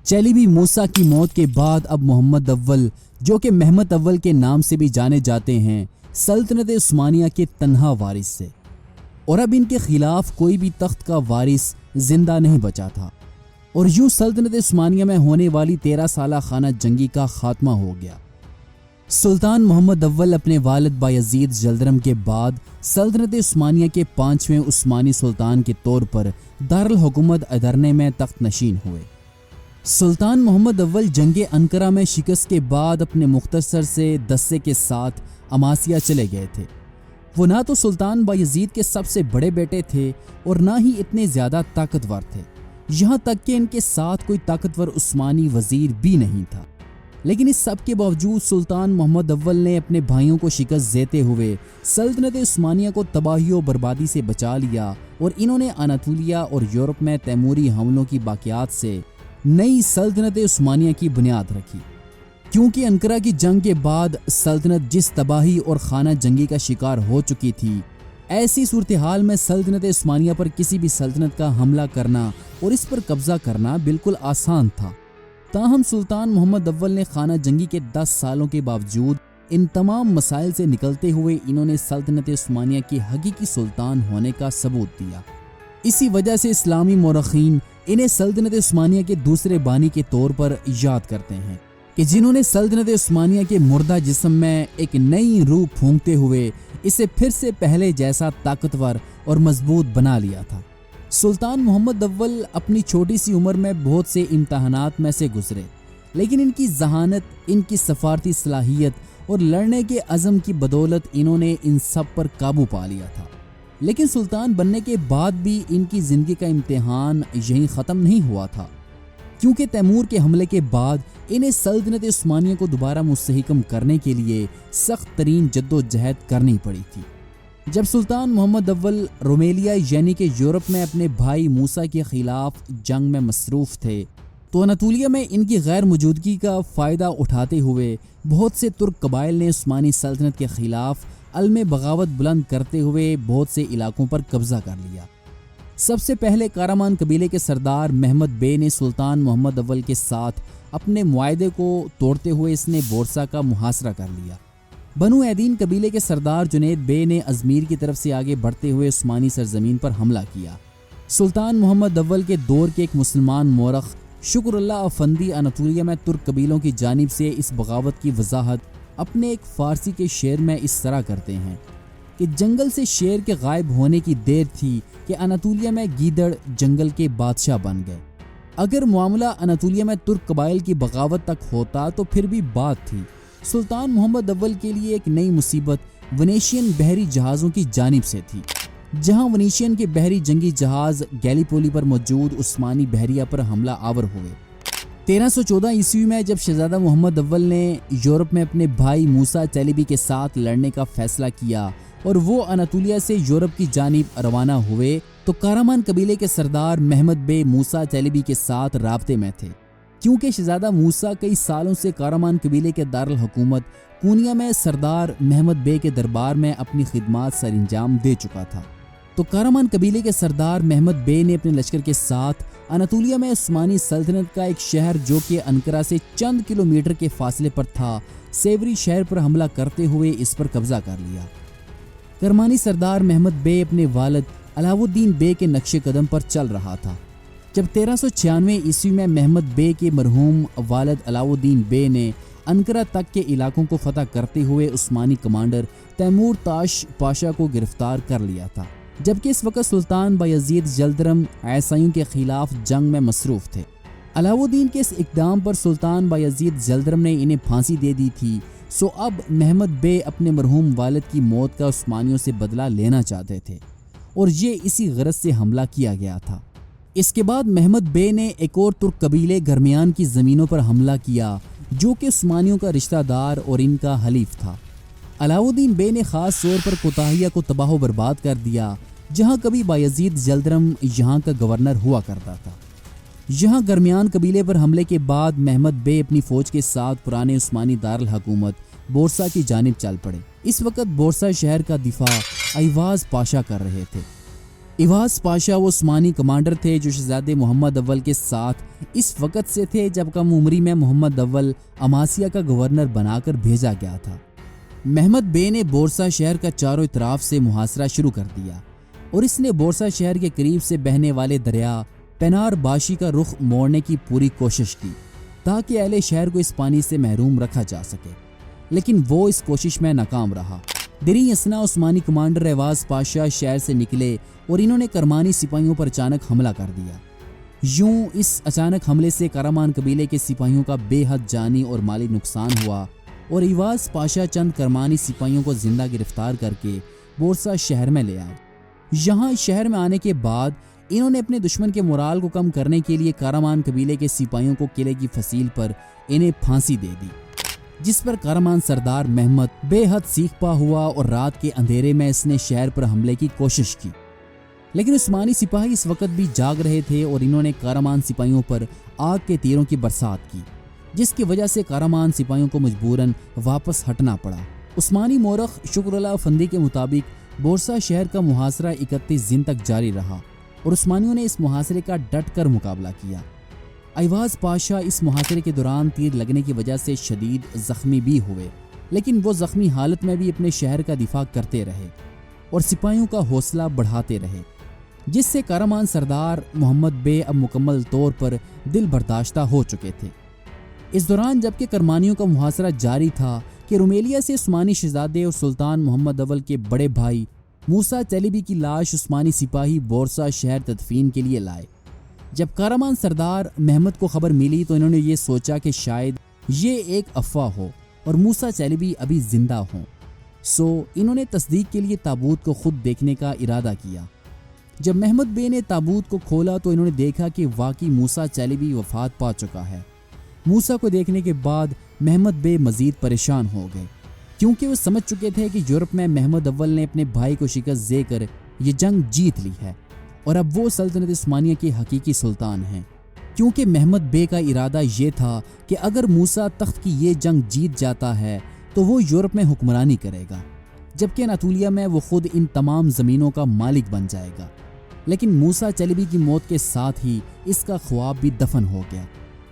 چیلیبی موسیٰ کی موت کے بعد اب محمد اول، جو کہ مہمت اول کے نام سے بھی جانے جاتے ہیں، سلطنت عثمانیہ کے تنہا وارث تھے، اور اب ان کے خلاف کوئی بھی تخت کا وارث زندہ نہیں بچا تھا، اور یوں سلطنت عثمانیہ میں ہونے والی 13 سالہ خانہ جنگی کا خاتمہ ہو گیا۔ سلطان محمد اول اپنے والد بایزید جلدرم کے بعد سلطنت عثمانیہ کے 5ویں عثمانی سلطان کے طور پر دارالحکومت ادرنہ میں تخت نشین ہوئے۔ سلطان محمد اول جنگ انقرہ میں شکست کے بعد اپنے مختصر سے دستے کے ساتھ اماسیا چلے گئے تھے۔ وہ نہ تو سلطان بایزید کے سب سے بڑے بیٹے تھے اور نہ ہی اتنے زیادہ طاقتور تھے، یہاں تک کہ ان کے ساتھ کوئی طاقتور عثمانی وزیر بھی نہیں تھا۔ لیکن اس سب کے باوجود سلطان محمد اول نے اپنے بھائیوں کو شکست دیتے ہوئے سلطنت عثمانیہ کو تباہی و بربادی سے بچا لیا، اور انہوں نے اناطولیہ اور یورپ میں تیموری حملوں کی باقیات سے نئی سلطنت عثمانیہ کی بنیاد رکھی۔ کیونکہ انقرہ کی جنگ کے بعد سلطنت جس تباہی اور خانہ جنگی کا شکار ہو چکی تھی، ایسی صورتحال میں سلطنت عثمانیہ پر کسی بھی سلطنت کا حملہ کرنا اور اس پر قبضہ کرنا بالکل آسان تھا۔ تاہم سلطان محمد اول نے خانہ جنگی کے 10 سالوں کے باوجود ان تمام مسائل سے نکلتے ہوئے انہوں نے سلطنت عثمانیہ کی حقیقی سلطان ہونے کا ثبوت دیا۔ اسی وجہ سے اسلامی مورخین انہیں سلطنت عثمانیہ کے دوسرے بانی کے طور پر یاد کرتے ہیں، کہ جنہوں نے سلطنت عثمانیہ کے مردہ جسم میں ایک نئی روح پھونکتے ہوئے اسے پھر سے پہلے جیسا طاقتور اور مضبوط بنا لیا تھا۔ سلطان محمد اول اپنی چھوٹی سی عمر میں بہت سے امتحانات میں سے گزرے، لیکن ان کی ذہانت، ان کی سفارتی صلاحیت اور لڑنے کے عزم کی بدولت انہوں نے ان سب پر قابو پا لیا تھا۔ لیکن سلطان بننے کے بعد بھی ان کی زندگی کا امتحان یہیں ختم نہیں ہوا تھا، کیونکہ تیمور کے حملے کے بعد انہیں سلطنت عثمانیہ کو دوبارہ مستحکم کرنے کے لیے سخت ترین جد و جہد کرنی پڑی تھی۔ جب سلطان محمد اول رومیلیا یعنی کہ یورپ میں اپنے بھائی موسیٰ کے خلاف جنگ میں مصروف تھے، تو اناطولیہ میں ان کی غیر موجودگی کا فائدہ اٹھاتے ہوئے بہت سے ترک قبائل نے عثمانی سلطنت کے خلاف علم بغاوت بلند کرتے ہوئے بہت سے علاقوں پر قبضہ کر لیا۔ سب سے پہلے کارمان قبیلے کے سردار محمد بے نے سلطان محمد اول کے ساتھ اپنے معاہدے کو توڑتے ہوئے اس نے بورسا کا محاصرہ کر لیا۔ بنو ایدین قبیلے کے سردار جنید بے نے ازمیر کی طرف سے آگے بڑھتے ہوئے عثمانی سرزمین پر حملہ کیا۔ سلطان محمد اول کے دور کے ایک مسلمان مورخ شکر اللہ افندی اناطولیہ میں ترک قبیلوں کی جانب سے اس بغاوت کی وضاحت اپنے ایک فارسی کے شعر میں اس طرح کرتے ہیں کہ جنگل سے شیر کے غائب ہونے کی دیر تھی کہ اناطولیہ میں گیدڑ جنگل کے بادشاہ بن گئے۔ اگر معاملہ اناطولیہ میں ترک قبائل کی بغاوت تک ہوتا تو پھر بھی بات تھی۔ سلطان محمد اول کے لیے ایک نئی مصیبت ونیشین بحری جہازوں کی جانب سے تھی، جہاں ونیشین کے بحری جنگی جہاز گیلیپولی پر موجود عثمانی بحریہ پر حملہ آور ہوئے۔ 1314 عیسوی میں جب شہزادہ محمد اول نے یورپ میں اپنے بھائی موسیٰ چیلیبی کے ساتھ لڑنے کا فیصلہ کیا اور وہ اناطولیہ سے یورپ کی جانب روانہ ہوئے، تو کارمان قبیلے کے سردار محمد بے موسیٰ چیلیبی کے ساتھ رابطے میں تھے، کیونکہ شہزادہ موسیٰ کئی سالوں سے کارمان قبیلے کے دارالحکومت کونیا میں سردار محمد بے کے دربار میں اپنی خدمات سر انجام دے چکا تھا۔ تو کارمان قبیلے کے سردار محمد بے نے اپنے لشکر کے ساتھ اناطولیہ میں عثمانی سلطنت کا ایک شہر جو کہ انقرہ سے چند کلومیٹر کے فاصلے پر تھا، سیوری شہر پر حملہ کرتے ہوئے اس پر قبضہ کر لیا۔ کرمانی سردار محمد بے اپنے والد علاؤ الدین بے کے نقش قدم پر چل رہا تھا۔ جب 1396 عیسوی میں محمد بے کے مرحوم والد علاؤ الدین بے نے انقرہ تک کے علاقوں کو فتح کرتے ہوئے عثمانی کمانڈر تیمور تاش پاشا کو گرفتار کر لیا تھا، جبکہ اس وقت سلطان بایزید جلدرم عیسائیوں کے خلاف جنگ میں مصروف تھے۔ علاؤ الدین کے اس اقدام پر سلطان بایزید جلدرم نے انہیں پھانسی دے دی تھی، سو اب محمد بے اپنے مرحوم والد کی موت کا عثمانیوں سے بدلہ لینا چاہتے تھے، اور یہ اسی غرض سے حملہ کیا گیا تھا۔ اس کے بعد محمد بے نے ایک اور ترک قبیلے گرمیان کی زمینوں پر حملہ کیا، جو کہ عثمانیوں کا رشتہ دار اور ان کا حلیف تھا۔ علاؤ الدین بے نے خاص طور پر کوتاہیہ کو تباہ و برباد کر دیا، جہاں کبھی بایزید جلدرم یہاں کا گورنر ہوا کرتا تھا۔ یہاں گرمیان قبیلے پر حملے کے بعد محمد بے اپنی فوج کے ساتھ پرانے عثمانی دارالحکومت بورسا کی جانب چل پڑے۔ اس وقت بورسا شہر کا دفاع ایواز پاشا کر رہے تھے۔ ایواز پاشا وہ عثمانی کمانڈر تھے جو شہزادے محمد اول کے ساتھ اس وقت سے تھے جب کم عمری میں محمد اول اماسیا کا گورنر بنا کر بھیجا گیا تھا۔ محمد بے نے بورسا شہر کا چاروں اطراف سے محاصرہ شروع کر دیا اور اس نے بورسا شہر کے قریب سے بہنے والے دریا پینار باشی کا رخ موڑنے کی پوری کوشش کی تاکہ اہل شہر کو اس پانی سے محروم رکھا جا سکے، لیکن وہ اس کوشش میں ناکام رہا۔ دری اسنا عثمانی کمانڈر ایواز پاشا شہر سے نکلے اور انہوں نے کرمانی سپاہیوں پر اچانک حملہ کر دیا۔ یوں اس اچانک حملے سے کارمان قبیلے کے سپاہیوں کا بے حد جانی اور مالی نقصان ہوا اور ایواز پاشا چند کرمانی سپاہیوں کو زندہ گرفتار کر کے بورسا شہر میں لے آئے۔ یہاں شہر میں آنے کے بعد انہوں نے اپنے دشمن کے مورال کو کم کرنے کے لیے کارمان قبیلے کے سپاہیوں کو قلعے کی فصیل پر انہیں پھانسی دے دی، جس پر کارمان سردار محمد بے حد سیخ پا ہوا اور رات کے اندھیرے میں اس نے شہر پر حملے کی کوشش کی، لیکن عثمانی سپاہی اس وقت بھی جاگ رہے تھے اور انہوں نے کارمان سپاہیوں پر آگ کے تیروں کی برسات کی، جس کی وجہ سے کارمان سپاہیوں کو مجبوراً واپس ہٹنا پڑا۔ عثمانی مورخ شکر اللہ افندی کے مطابق بورسا شہر کا محاصرہ 31 دن تک جاری رہا اور عثمانیوں نے اس محاصرے کا ڈٹ کر مقابلہ کیا۔ ایواز پاشا اس محاصرے کے دوران تیر لگنے کی وجہ سے شدید زخمی بھی ہوئے، لیکن وہ زخمی حالت میں بھی اپنے شہر کا دفاع کرتے رہے اور سپاہیوں کا حوصلہ بڑھاتے رہے، جس سے کارمان سردار محمد بے اب مکمل طور پر دل برداشتہ ہو چکے تھے۔ اس دوران جبکہ کرمانیوں کا محاصرہ جاری تھا کہ رومیلیا سے عثمانی شہزادے اور سلطان محمد اول کے بڑے بھائی موسیٰ چیلیبی کی لاش عثمانی سپاہی بورسا شہر تدفین کے لیے لائے۔ جب کارمان سردار محمد کو خبر ملی تو انہوں نے یہ سوچا کہ شاید یہ ایک افواہ ہو اور موسیٰ چیلیبی ابھی زندہ ہوں، سو انہوں نے تصدیق کے لیے تابوت کو خود دیکھنے کا ارادہ کیا۔ جب محمد بے نے تابوت کو کھولا تو انہوں نے دیکھا کہ واقعی موسیٰ چیلیبی وفات پا چکا ہے۔ موسیٰ کو دیکھنے کے بعد محمد بے مزید پریشان ہو گئے، کیونکہ وہ سمجھ چکے تھے کہ یورپ میں محمد اول نے اپنے بھائی کو شکست دے کر یہ جنگ جیت لی ہے اور اب وہ سلطنت عثمانیہ کے حقیقی سلطان ہیں، کیونکہ محمد بے کا ارادہ یہ تھا کہ اگر موسیٰ تخت کی یہ جنگ جیت جاتا ہے تو وہ یورپ میں حکمرانی کرے گا، جبکہ اناطولیہ میں وہ خود ان تمام زمینوں کا مالک بن جائے گا۔ لیکن موسیٰ چیلیبی کی موت کے ساتھ ہی اس کا خواب بھی دفن ہو گیا۔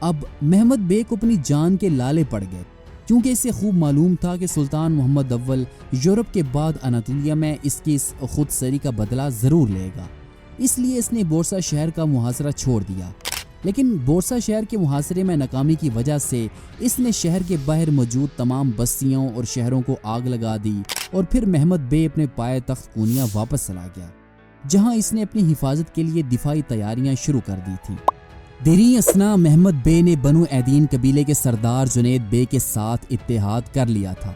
اب محمد بے کو اپنی جان کے لالے پڑ گئے، کیونکہ اسے خوب معلوم تھا کہ سلطان محمد اول یورپ کے بعد اناطولیہ میں اس کی اس خود سری کا بدلہ ضرور لے گا، اس لیے اس نے بورسا شہر کا محاصرہ چھوڑ دیا۔ لیکن بورسا شہر کے محاصرے میں ناکامی کی وجہ سے اس نے شہر کے باہر موجود تمام بستیوں اور شہروں کو آگ لگا دی اور پھر محمد بے اپنے پائے تخت کونیا واپس چلا گیا، جہاں اس نے اپنی حفاظت کے لیے دفاعی تیاریاں شروع کر دی تھیں۔ دیری اسنا محمد بے نے بنو ایدین قبیلے کے سردار جنید بے کے ساتھ اتحاد کر لیا تھا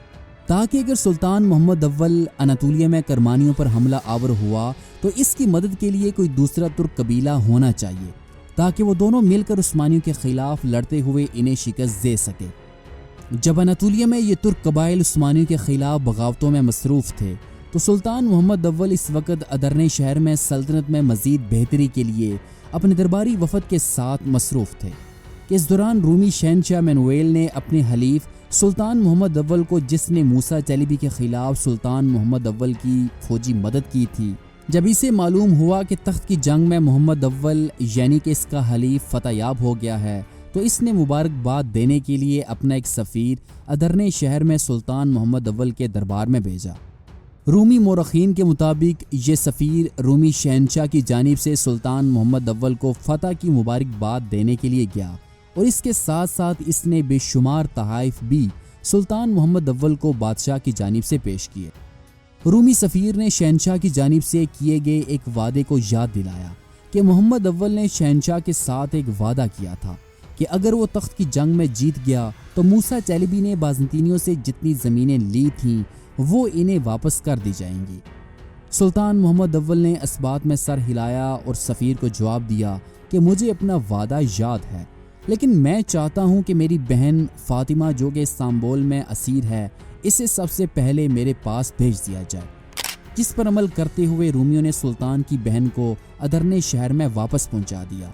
تاکہ اگر سلطان محمد اول اناطولیہ میں کرمانیوں پر حملہ آور ہوا تو اس کی مدد کے لیے کوئی دوسرا ترک قبیلہ ہونا چاہیے تاکہ وہ دونوں مل کر عثمانیوں کے خلاف لڑتے ہوئے انہیں شکست دے سکے۔ جب اناطولیہ میں یہ ترک قبائل عثمانیوں کے خلاف بغاوتوں میں مصروف تھے تو سلطان محمد اول اس وقت ادرنے شہر میں سلطنت میں مزید بہتری کے لیے اپنے درباری وفد کے ساتھ مصروف تھے کہ اس دوران رومی شہنشاہ مینویل نے اپنے حلیف سلطان محمد اول کو، جس نے موسیٰ چیلیبی کے خلاف سلطان محمد اول کی فوجی مدد کی تھی، جب اسے معلوم ہوا کہ تخت کی جنگ میں محمد اول یعنی کہ اس کا حلیف فتح یاب ہو گیا ہے، تو اس نے مبارکباد دینے کے لیے اپنا ایک سفیر ادرنے شہر میں سلطان محمد اول کے دربار میں بھیجا۔ رومی مورخین کے مطابق یہ سفیر رومی شہنشاہ کی جانب سے سلطان محمد اول کو فتح کی مبارکباد دینے کے لیے گیا اور اس کے ساتھ ساتھ اس نے بے شمار تحائف بھی سلطان محمد اول کو بادشاہ کی جانب سے پیش کیے۔ رومی سفیر نے شہنشاہ کی جانب سے کیے گئے ایک وعدے کو یاد دلایا کہ محمد اول نے شہنشاہ کے ساتھ ایک وعدہ کیا تھا کہ اگر وہ تخت کی جنگ میں جیت گیا تو موسیٰ چیلیبی نے بازنطینیوں سے جتنی زمینیں لی تھیں وہ انہیں واپس کر دی جائیں گی۔ سلطان محمد اول نے اس بات میں سر ہلایا اور سفیر کو جواب دیا کہ مجھے اپنا وعدہ یاد ہے، لیکن میں چاہتا ہوں کہ میری بہن فاطمہ جو کہ استنبول میں اسیر ہے اسے سب سے پہلے میرے پاس بھیج دیا جائے، جس پر عمل کرتے ہوئے رومیوں نے سلطان کی بہن کو ادرنے شہر میں واپس پہنچا دیا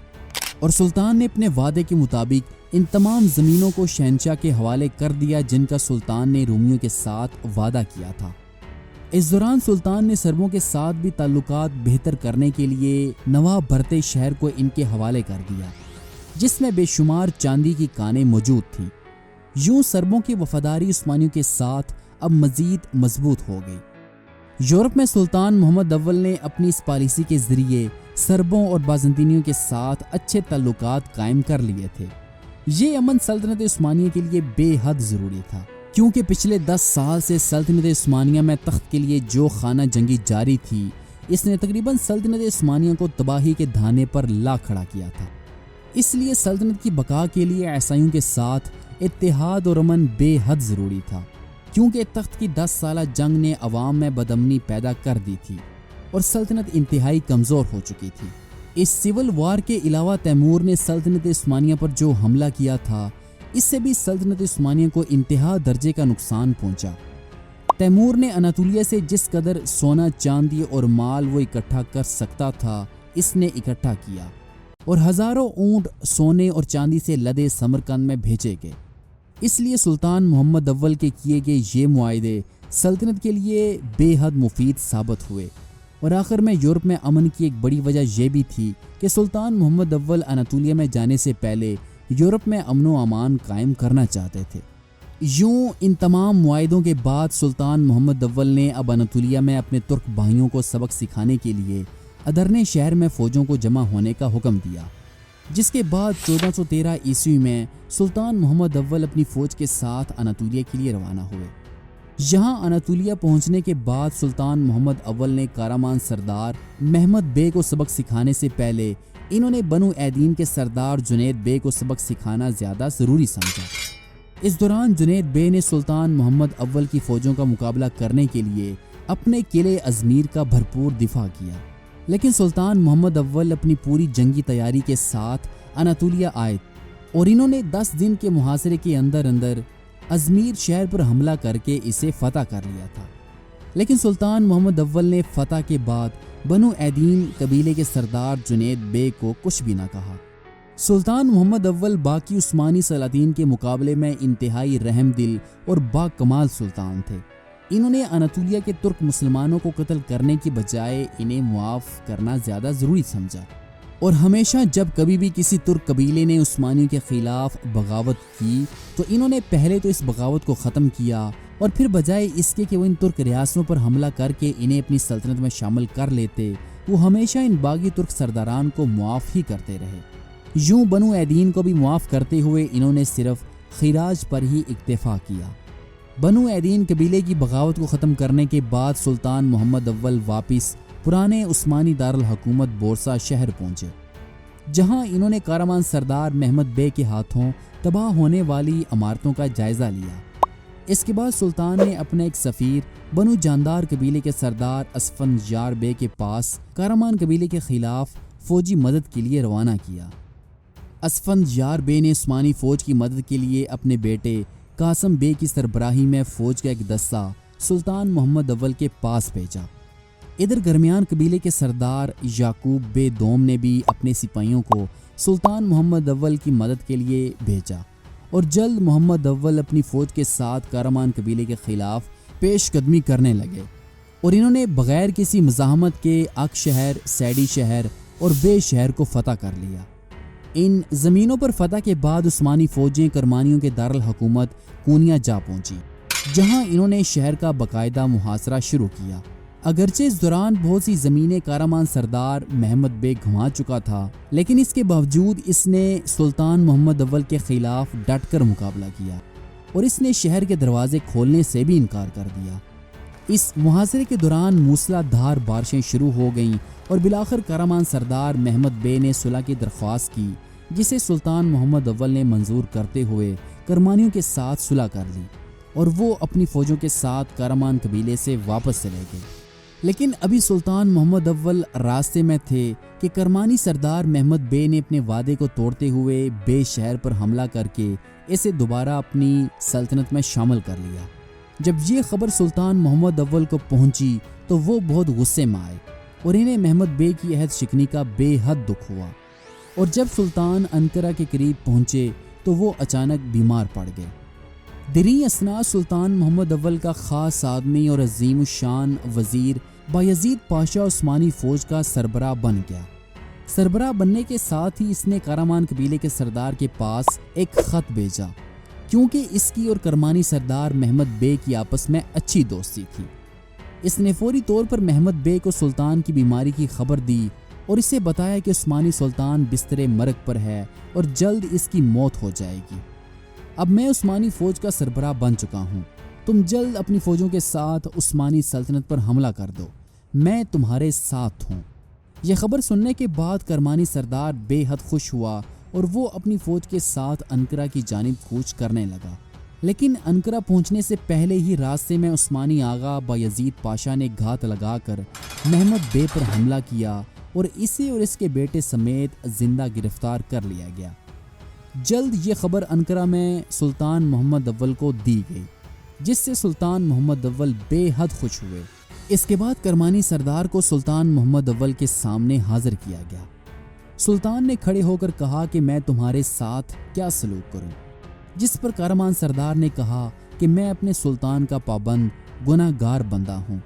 اور سلطان نے اپنے وعدے کے مطابق ان تمام زمینوں کو شہنشاہ کے حوالے کر دیا جن کا سلطان نے رومیوں کے ساتھ وعدہ کیا تھا۔ اس دوران سلطان نے سربوں کے ساتھ بھی تعلقات بہتر کرنے کے لیے نواب بھرتے شہر کو ان کے حوالے کر دیا، جس میں بے شمار چاندی کی کانیں موجود تھیں۔ یوں سربوں کی وفاداری عثمانیوں کے ساتھ اب مزید مضبوط ہو گئی۔ یورپ میں سلطان محمد اول نے اپنی اس پالیسی کے ذریعے سربوں اور بازنطینیوں کے ساتھ اچھے تعلقات قائم کر لیے تھے۔ یہ امن سلطنت عثمانیہ کے لیے بے حد ضروری تھا، کیونکہ پچھلے 10 سال سے سلطنت عثمانیہ میں تخت کے لیے جو خانہ جنگی جاری تھی، اس نے تقریباً سلطنت عثمانیہ کو تباہی کے دھانے پر لا کھڑا کیا تھا۔ اس لیے سلطنت کی بقا کے لیے عیسائیوں کے ساتھ اتحاد اور امن بے حد ضروری تھا، کیونکہ تخت کی 10 سالہ جنگ نے عوام میں بدامنی پیدا کر دی تھی اور سلطنت انتہائی کمزور ہو چکی تھی۔ اس سول وار کے علاوہ تیمور نے سلطنت عثمانیہ پر جو حملہ کیا تھا، اس سے بھی سلطنت عثمانیہ کو انتہا درجے کا نقصان پہنچا۔ تیمور نے اناطولیہ سے جس قدر سونا، چاندی اور مال وہ اکٹھا کر سکتا تھا، اس نے اکٹھا کیا، اور ہزاروں اونٹ سونے اور چاندی سے لدے سمرقند میں بھیجے گئے۔ اس لیے سلطان محمد اول کے کیے گئے یہ معاہدے سلطنت کے لیے بے حد مفید ثابت ہوئے، اور آخر میں یورپ میں امن کی ایک بڑی وجہ یہ بھی تھی کہ سلطان محمد اول اناطولیہ میں جانے سے پہلے یورپ میں امن و امان قائم کرنا چاہتے تھے۔ یوں ان تمام معاہدوں کے بعد سلطان محمد اول نے اب اناطولیہ میں اپنے ترک بھائیوں کو سبق سکھانے کے لیے ادرنے شہر میں فوجوں کو جمع ہونے کا حکم دیا، جس کے بعد 1413 عیسوی میں سلطان محمد اول اپنی فوج کے ساتھ اناطولیہ کے لیے روانہ ہوئے۔ یہاں اناطولیہ پہنچنے کے بعد سلطان محمد اول نے کارمان سردار محمد بے کو سبق سکھانے سے پہلے انہوں نے بنو ایدین کے سردار جنید بے کو سبق سکھانا زیادہ ضروری سمجھا۔ اس دوران جنید بے نے سلطان محمد اول کی فوجوں کا مقابلہ کرنے کے لیے اپنے قلعے ازمیر کا بھرپور دفاع کیا، لیکن سلطان محمد اول اپنی پوری جنگی تیاری کے ساتھ اناطولیہ آئے اور انہوں نے 10 دن کے محاصرے کے اندر ازمیر شہر پر حملہ کر کے اسے فتح کر لیا تھا۔ لیکن سلطان محمد اول نے فتح کے بعد بنو ایدین قبیلے کے سردار جنید بے کو کچھ بھی نہ کہا۔ سلطان محمد اول باقی عثمانی سلاطین کے مقابلے میں انتہائی رحم دل اور با کمال سلطان تھے۔ انہوں نے اناطولیہ کے ترک مسلمانوں کو قتل کرنے کی بجائے انہیں معاف کرنا زیادہ ضروری سمجھا، اور ہمیشہ جب کبھی بھی کسی ترک قبیلے نے عثمانیوں کے خلاف بغاوت کی تو انہوں نے پہلے تو اس بغاوت کو ختم کیا، اور پھر بجائے اس کے کہ وہ ان ترک ریاستوں پر حملہ کر کے انہیں اپنی سلطنت میں شامل کر لیتے، وہ ہمیشہ ان باغی ترک سرداران کو معاف ہی کرتے رہے۔ یوں بنو ایدین کو بھی معاف کرتے ہوئے انہوں نے صرف خراج پر ہی اکتفا کیا۔ بنو ایدین قبیلے کی بغاوت کو ختم کرنے کے بعد سلطان محمد اول واپس پرانے عثمانی دارالحکومت بورسا شہر پہنچے، جہاں انہوں نے کارمان سردار محمد بے کے ہاتھوں تباہ ہونے والی عمارتوں کا جائزہ لیا۔ اس کے بعد سلطان نے اپنا ایک سفیر بنو جاندار قبیلے کے سردار اسفندیار بے کے پاس کارمان قبیلے کے خلاف فوجی مدد کے لیے روانہ کیا۔ اسفندیار بے نے عثمانی فوج کی مدد کے لیے اپنے بیٹے قاسم بے کی سربراہی میں فوج کا ایک دستہ سلطان محمد اول کے پاس بھیجا۔ ادھر گرمیان قبیلے کے سردار یعقوب بے دوم نے بھی اپنے سپاہیوں کو سلطان محمد اول کی مدد کے لیے بھیجا، اور جلد محمد اول اپنی فوج کے ساتھ کارمان قبیلے کے خلاف پیش قدمی کرنے لگے، اور انہوں نے بغیر کسی مزاحمت کے اک شہر، سیڈی شہر اور بے شہر کو فتح کر لیا۔ ان زمینوں پر فتح کے بعد عثمانی فوجیں کرمانیوں کے دارالحکومت کونیا جا پہنچی، جہاں انہوں نے شہر کا باقاعدہ محاصرہ شروع کیا۔ اگرچہ اس دوران بہت سی زمینیں کارمان سردار محمد بے گھما چکا تھا، لیکن اس کے باوجود اس نے سلطان محمد اول کے خلاف ڈٹ کر مقابلہ کیا، اور اس نے شہر کے دروازے کھولنے سے بھی انکار کر دیا۔ اس محاصرے کے دوران موسلا دھار بارشیں شروع ہو گئیں، اور بالآخر کارمان سردار محمد بے نے صلح کی درخواست کی، جسے سلطان محمد اول نے منظور کرتے ہوئے کرمانیوں کے ساتھ صلح کر لی، اور وہ اپنی فوجوں کے ساتھ کارمان قبیلے سے واپس چلے گئے۔ لیکن ابھی سلطان محمد اول راستے میں تھے کہ کرمانی سردار محمد بے نے اپنے وعدے کو توڑتے ہوئے بے شہر پر حملہ کر کے اسے دوبارہ اپنی سلطنت میں شامل کر لیا۔ جب یہ خبر سلطان محمد اول کو پہنچی تو وہ بہت غصے میں آئے، اور انہیں محمد بے کی عہد شکنی کا بے حد دکھ ہوا، اور جب سلطان انقرہ کے قریب پہنچے تو وہ اچانک بیمار پڑ گئے۔ دریں اثنا سلطان محمد اول کا خاص آدمی اور عظیم الشان وزیر بایزید پاشا عثمانی فوج کا سربراہ بن گیا۔ سربراہ بننے کے ساتھ ہی اس نے کارمان قبیلے کے سردار کے پاس ایک خط بھیجا، کیونکہ اس کی اور کرمانی سردار محمد بے کی آپس میں اچھی دوستی تھی۔ اس نے فوری طور پر محمد بے کو سلطان کی بیماری کی خبر دی اور اسے بتایا کہ عثمانی سلطان بستر مرگ پر ہے اور جلد اس کی موت ہو جائے گی۔ اب میں عثمانی فوج کا سربراہ بن چکا ہوں، تم جلد اپنی فوجوں کے ساتھ عثمانی سلطنت پر حملہ کر دو، میں تمہارے ساتھ ہوں۔ یہ خبر سننے کے بعد کرمانی سردار بے حد خوش ہوا اور وہ اپنی فوج کے ساتھ انقرہ کی جانب کوچ کرنے لگا، لیکن انقرہ پہنچنے سے پہلے ہی راستے میں عثمانی آغا بایزید پاشا نے گھات لگا کر محمد بے پر حملہ کیا اور اسے اور اس کے بیٹے سمیت زندہ گرفتار کر لیا گیا۔ جلد یہ خبر انقرہ میں سلطان محمد اول کو دی گئی، جس سے سلطان محمد اول بے حد خوش ہوئے۔ اس کے بعد کرمانی سردار کو سلطان محمد اول کے سامنے حاضر کیا گیا۔ سلطان نے کھڑے ہو کر کہا کہ میں تمہارے ساتھ کیا سلوک کروں، جس پر کارمان سردار نے کہا کہ میں اپنے سلطان کا پابند گناہ گار بندہ ہوں،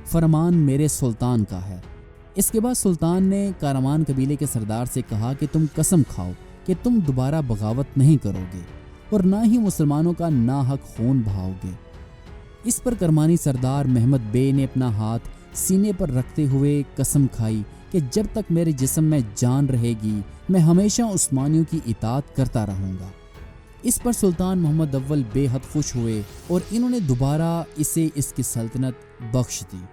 فرمان میرے سلطان کا ہے۔ اس کے بعد سلطان نے کارمان قبیلے کے سردار سے کہا کہ تم قسم کھاؤ کہ تم دوبارہ بغاوت نہیں کرو گے اور نہ ہی مسلمانوں کا ناحق خون بہاؤ گے۔ اس پر کرمانی سردار محمد بے نے اپنا ہاتھ سینے پر رکھتے ہوئے قسم کھائی کہ جب تک میرے جسم میں جان رہے گی میں ہمیشہ عثمانیوں کی اطاعت کرتا رہوں گا۔ اس پر سلطان محمد اول بے حد خوش ہوئے اور انہوں نے دوبارہ اسے اس کی سلطنت بخش دی۔